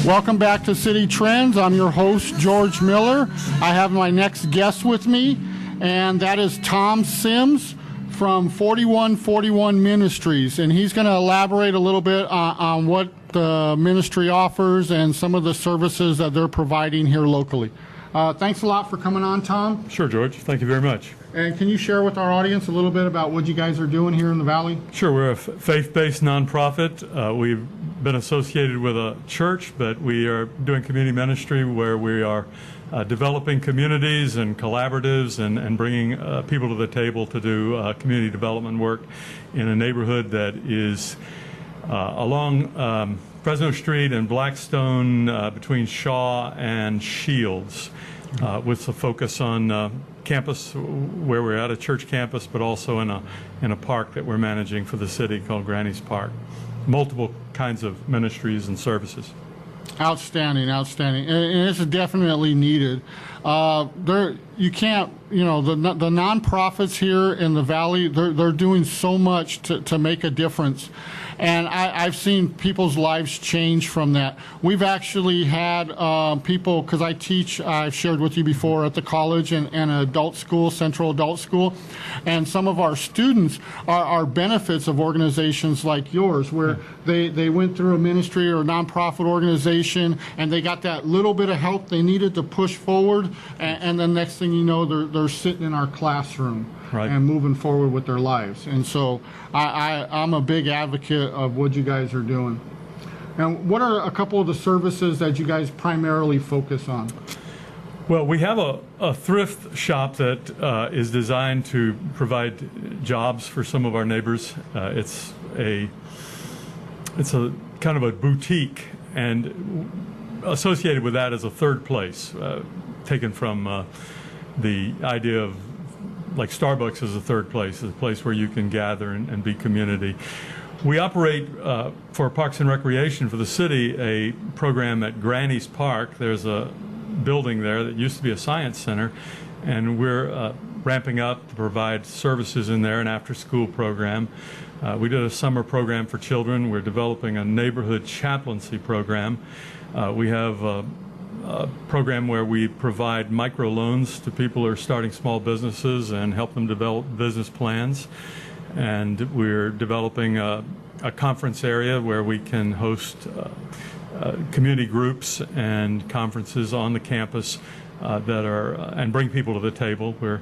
Welcome back to City Trends. I'm your host, George Miller. I have my next guest with me, and that is Tom Sims from 4141 Ministries, and he's going to elaborate a little bit on what the ministry offers and some of the services that they're providing here locally. Thanks a lot for coming on, Tom. Sure, George. Thank you very much. And can you share with our audience a little bit about what you guys are doing here in the Valley? Sure. We're a faith-based nonprofit. We've been associated with a church, but we are doing community ministry where we are developing communities and collaboratives and bringing people to the table to do community development work in a neighborhood that is along Fresno Street and Blackstone between Shaw and Shields, with a focus on campus where we're at, a church campus, but also in a park that we're managing for the city called Granny's Park. Multiple kinds of ministries and services. Outstanding, outstanding, and it's definitely needed. You can't, the nonprofits here in the Valley, they're doing so much to make a difference, and I've seen people's lives change from that. We've actually had people, because I teach, I've shared with you before, at the college and an adult school, Central Adult School, and some of our students are benefits of organizations like yours, where they went through a ministry or a nonprofit organization, and they got that little bit of help they needed to push forward, and then next thing you know, they're sitting in our classroom. Right. And moving forward with their lives. And so I'm a big advocate of what you guys are doing. Now, what are a couple of the services that you guys primarily focus on? Well, we have a thrift shop that is designed to provide jobs for some of our neighbors. It's a kind of a boutique, and associated with that is a third place, taken from the idea of, like Starbucks is a third place, is a place where you can gather and be community. We operate for Parks and Recreation for the city a program at Granny's Park. There's a building there that used to be a science center, and we're ramping up to provide services in there, an after-school program. We did a summer program for children. We're developing a neighborhood chaplaincy program. We have a program where we provide microloans to people who are starting small businesses and help them develop business plans. And we're developing a conference area where we can host community groups and conferences on the campus that are and bring people to the table. We're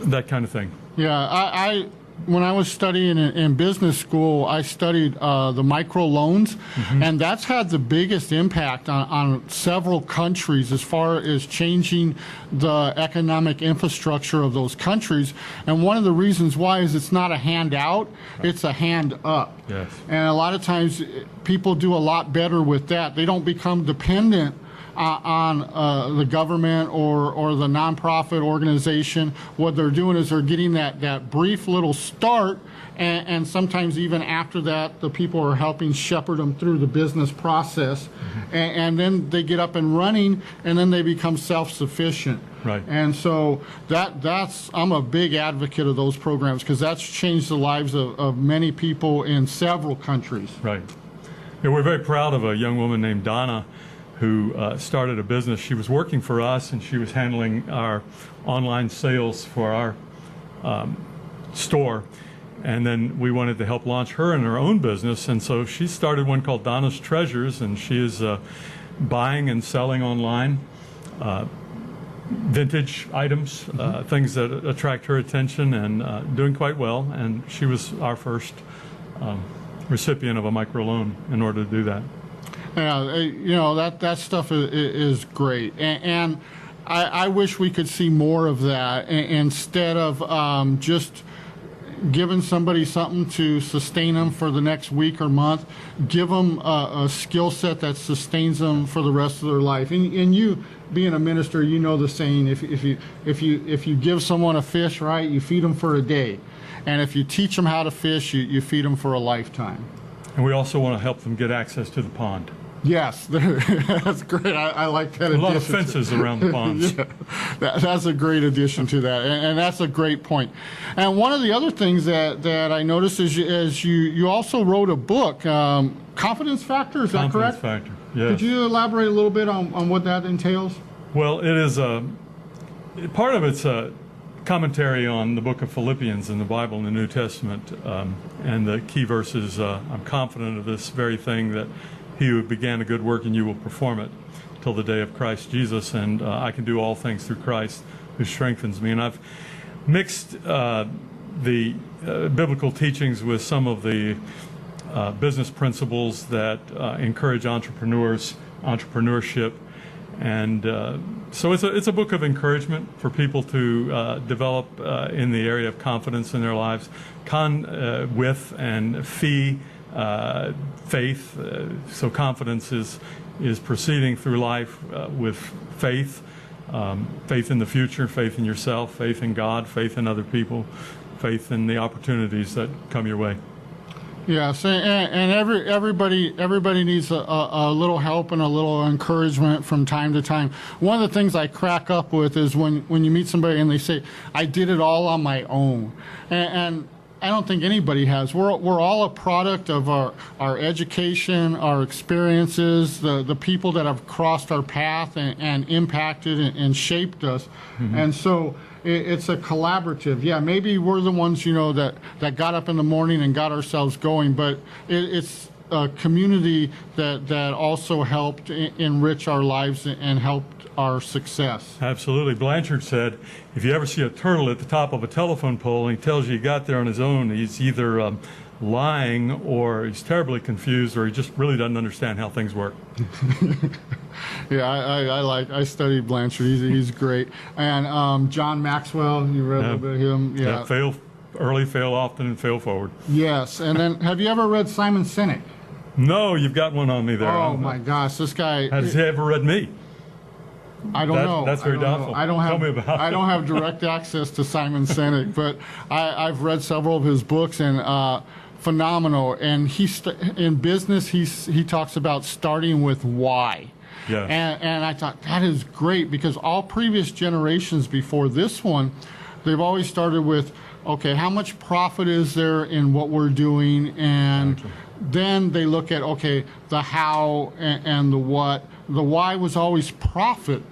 that kind of thing. Yeah, when I was studying in business school, I studied the micro loans, and that's had the biggest impact on several countries as far as changing the economic infrastructure of those countries. And one of the reasons why is it's not a handout, it's a hand up. Yes. And a lot of times people do a lot better with that. They don't become dependent on the government or the nonprofit organization. What they're doing is they're getting that brief little start, and sometimes even after that, the people are helping shepherd them through the business process, and then they get up and running, and then they become self-sufficient. Right. And so I'm a big advocate of those programs, because that's changed the lives of many people in several countries. Right. Yeah, we're very proud of a young woman named Donna who started a business. She was working for us, and she was handling our online sales for our store. And then we wanted to help launch her in her own business, and so she started one called Donnas Treasures, and she is buying and selling online vintage items, things that attract her attention, and doing quite well. And she was our first recipient of a microloan in order to do that. Yeah, that stuff is great, and I wish we could see more of that instead of just giving somebody something to sustain them for the next week or month. Give them a skill set that sustains them for the rest of their life. And you, being a minister, you know the saying: if you give someone a fish, right, you feed them for a day, and if you teach them how to fish, you feed them for a lifetime. And we also want to help them get access to the pond. Yes, that's great. I like that. A lot of addition. fences around the ponds. Yeah, that's a great addition to that, and that's a great point. And one of the other things that I noticed is you also wrote a book, Confidence Factor. Is that correct? Confidence Factor. Yes. Could you elaborate a little bit on what that entails? Well, it is part of it's a commentary on the book of Philippians in the Bible in the New Testament, and the key verses. I'm confident of this very thing, that he who began a good work in you will perform it till the day of Christ Jesus, and I can do all things through Christ who strengthens me. And I've mixed the biblical teachings with some of the business principles that encourage entrepreneurship, and so it's a book of encouragement for people to develop in the area of confidence in their lives, with and faith. So confidence is proceeding through life with faith, faith in the future, faith in yourself, faith in God, faith in other people, faith in the opportunities that come your way. Yes, and everybody needs a little help and a little encouragement from time to time. One of the things I crack up with is when you meet somebody and they say, "I did it all on my own," and I don't think anybody has. We're all a product of our education, our experiences, the people that have crossed our path and impacted and shaped us. Mm-hmm. And so it's a collaborative. Yeah, maybe we're the ones, that got up in the morning and got ourselves going, but it's a community that also helped enrich our lives and helped our success. Absolutely. Blanchard said, if you ever see a turtle at the top of a telephone pole and he tells you he got there on his own, he's either lying, or he's terribly confused, or he just really doesn't understand how things work. Yeah, I studied Blanchard. He's great. And John Maxwell, you read a little bit of him. Yeah, fail early, fail often, and fail forward. Yes, and then have you ever read Simon Sinek? No, you've got one on me there. Oh my gosh, this guy. Has he ever read me? I don't know. That's very doubtful. Tell me about it. I don't have direct access to Simon Sinek, but I've read several of his books, and phenomenal. And in business, he talks about starting with why. Yeah. And I thought that is great, because all previous generations before this one, they've always started with, okay, how much profit is there in what we're doing, and then they look at, okay, the how and the what. The why was always profit.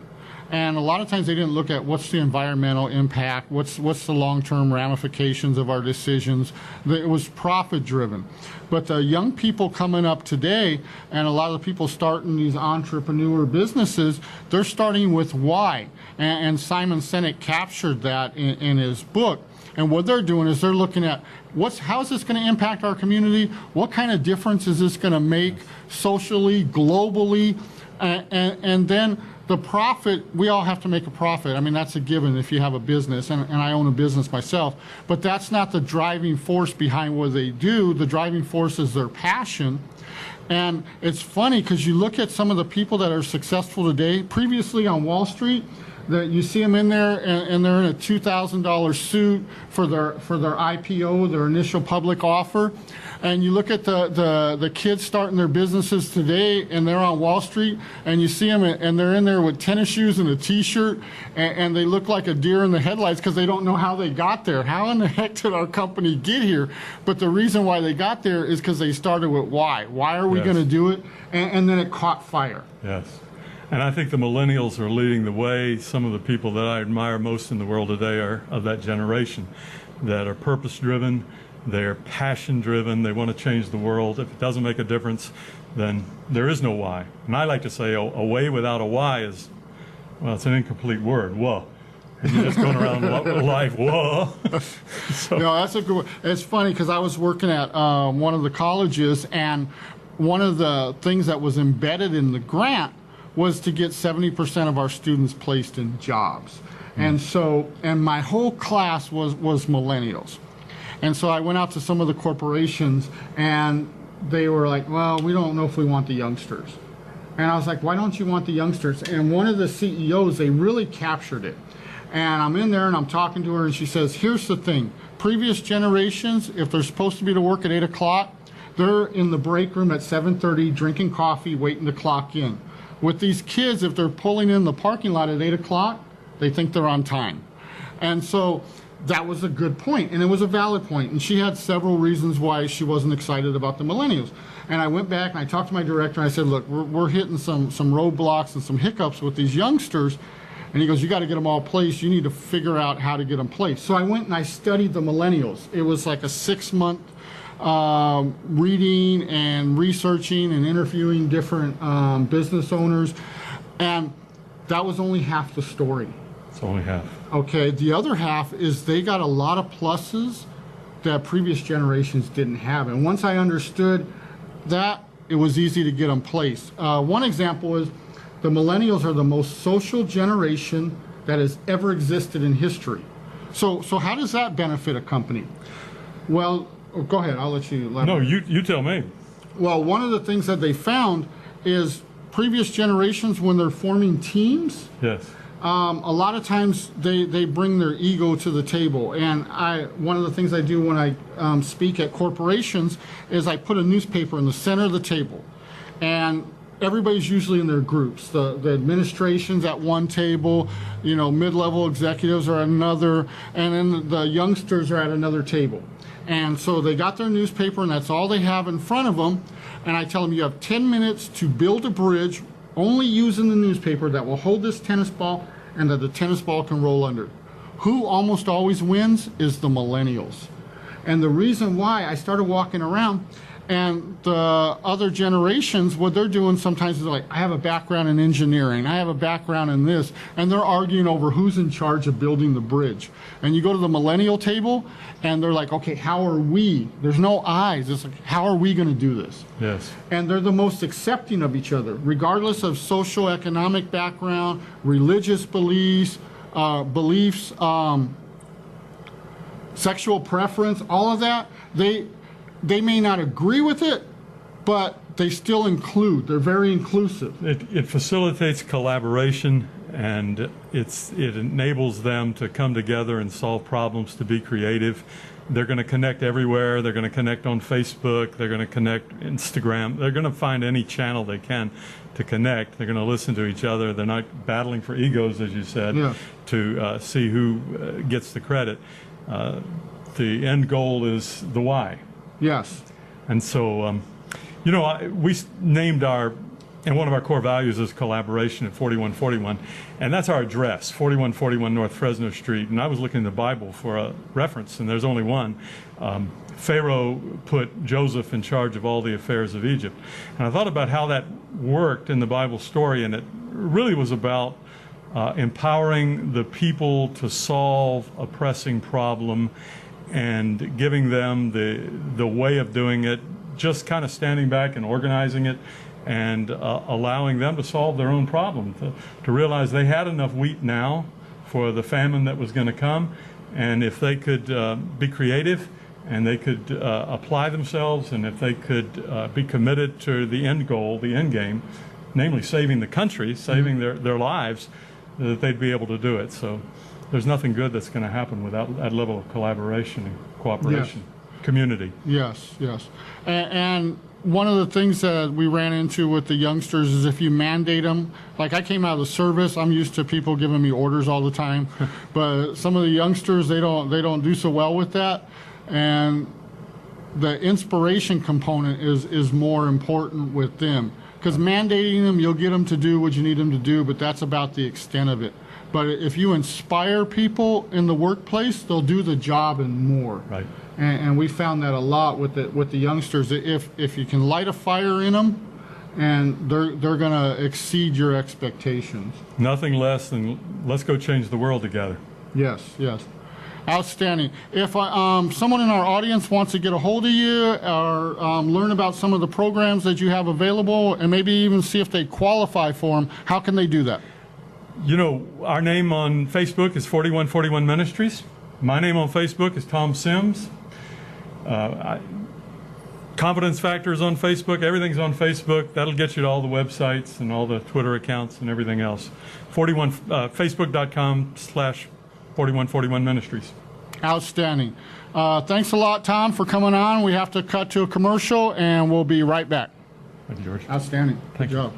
And a lot of times they didn't look at what's the environmental impact, what's the long-term ramifications of our decisions. It was profit-driven. But the young people coming up today, and a lot of the people starting these entrepreneur businesses, they're starting with why. And Simon Sinek captured that in his book. And what they're doing is they're looking at how is this going to impact our community? What kind of difference is this going to make socially, globally? And then the profit, we all have to make a profit. I mean, that's a given if you have a business, and I own a business myself. But that's not the driving force behind what they do. The driving force is their passion. And it's funny because you look at some of the people that are successful today, previously on Wall Street, that you see them in there and they're in a $2,000 suit for their IPO, their initial public offer. And you look at the kids starting their businesses today, and they're on Wall Street, and you see them, and they're in there with tennis shoes and a T-shirt, and they look like a deer in the headlights because they don't know how they got there. How in the heck did our company get here? But the reason why they got there is because they started with why. Why are we going to do it? And then it caught fire. Yes. And I think the millennials are leading the way. Some of the people that I admire most in the world today are of that generation that are purpose-driven. They're passion-driven. They want to change the world. If it doesn't make a difference, then there is no why. And I like to say a way without a why is, well, it's an incomplete word. Whoa. And you're just going around life, whoa. So. No, that's a good one. It's funny because I was working at one of the colleges, and one of the things that was embedded in the grant was to get 70% of our students placed in jobs. And so, and my whole class was millennials. And so I went out to some of the corporations, and they were like, well, we don't know if we want the youngsters. And I was like, why don't you want the youngsters? And one of the CEOs, they really captured it. And I'm in there and I'm talking to her, and she says, here's the thing. Previous generations, if they're supposed to be to work at 8 o'clock, they're in the break room at 7:30 drinking coffee, waiting to clock in. With these kids, if they're pulling in the parking lot at 8 o'clock, they think they're on time. And so that was a good point, and it was a valid point. And she had several reasons why she wasn't excited about the Millennials. And I went back and I talked to my director, and I said, look, we're hitting some roadblocks and some hiccups with these youngsters. And he goes, you got to get them all placed. You need to figure out how to get them placed. So I went and I studied the Millennials. It was like a 6-month reading and researching and interviewing different business owners. And that was only half the story. It's only half. Okay, the other half is they got a lot of pluses that previous generations didn't have. And once I understood that, it was easy to get them placed. One example is the Millennials are the most social generation that has ever existed in history. So how does that benefit a company? Well, go ahead, I'll let you elaborate. No, you tell me. Well, one of the things that they found is previous generations, when they're forming teams, Yes. a lot of times they bring their ego to the table. And one of the things I do when I speak at corporations is I put a newspaper in the center of the table. And everybody's usually in their groups. The administration's at one table, mid-level executives are at another, and then the youngsters are at another table. And so they got their newspaper, and that's all they have in front of them. And I tell them, you have 10 minutes to build a bridge only using the newspaper that will hold this tennis ball and that the tennis ball can roll under. Who almost always wins is the Millennials. And the reason why, I started walking around, and the other generations, what they're doing sometimes is like, I have a background in engineering, I have a background in this, and they're arguing over who's in charge of building the bridge. And you go to the millennial table, and they're like, okay, how are we? There's no I's. It's like, how are we going to do this? Yes. And they're the most accepting of each other, regardless of social, economic background, religious beliefs, sexual preference, all of that. They may not agree with it, but they still include. They're very inclusive. It facilitates collaboration, and it enables them to come together and solve problems, to be creative. They're going to connect everywhere. They're going to connect on Facebook. They're going to connect Instagram. They're going to find any channel they can to connect. They're going to listen to each other. They're not battling for egos, as you said, Yeah. to see who gets the credit. The end goal is the why. Yes. And so, we named and one of our core values is collaboration at 4141, and that's our address, 4141 North Fresno Street. And I was looking in the Bible for a reference, and there's only one. Pharaoh put Joseph in charge of all the affairs of Egypt. And I thought about how that worked in the Bible story, and it really was about empowering the people to solve a pressing problem and giving them the way of doing it, just kind of standing back and organizing it, and allowing them to solve their own problem, to realize they had enough wheat now for the famine that was going to come, and if they could be creative and they could apply themselves, and if they could be committed to the end goal, the end game, namely saving the country, saving their lives, that they'd be able to do it. So there's nothing good that's going to happen without that level of collaboration and cooperation, community. Yes, yes. And one of the things that we ran into with the youngsters is if you mandate them, like I came out of the service, I'm used to people giving me orders all the time, but some of the youngsters, they don't do so well with that. And the inspiration component is more important with them, because mandating them, you'll get them to do what you need them to do, but that's about the extent of it. But if you inspire people in the workplace, they'll do the job and more. Right. And we found that a lot with the youngsters. If you can light a fire in them, and they're going to exceed your expectations. Nothing less than let's go change the world together. Yes, yes. Outstanding. If someone in our audience wants to get a hold of you or learn about some of the programs that you have available, and maybe even see if they qualify for them, how can they do that? Our name on Facebook is 4141 Ministries. My name on Facebook is Tom Sims. Confidence Factors on Facebook. Everything's on Facebook. That'll get you to all the websites and all the Twitter accounts and everything else. Facebook.com/4141 Ministries. Outstanding. Thanks a lot, Tom, for coming on. We have to cut to a commercial, and we'll be right back. Thank you, George. Outstanding. Thank Good you. job.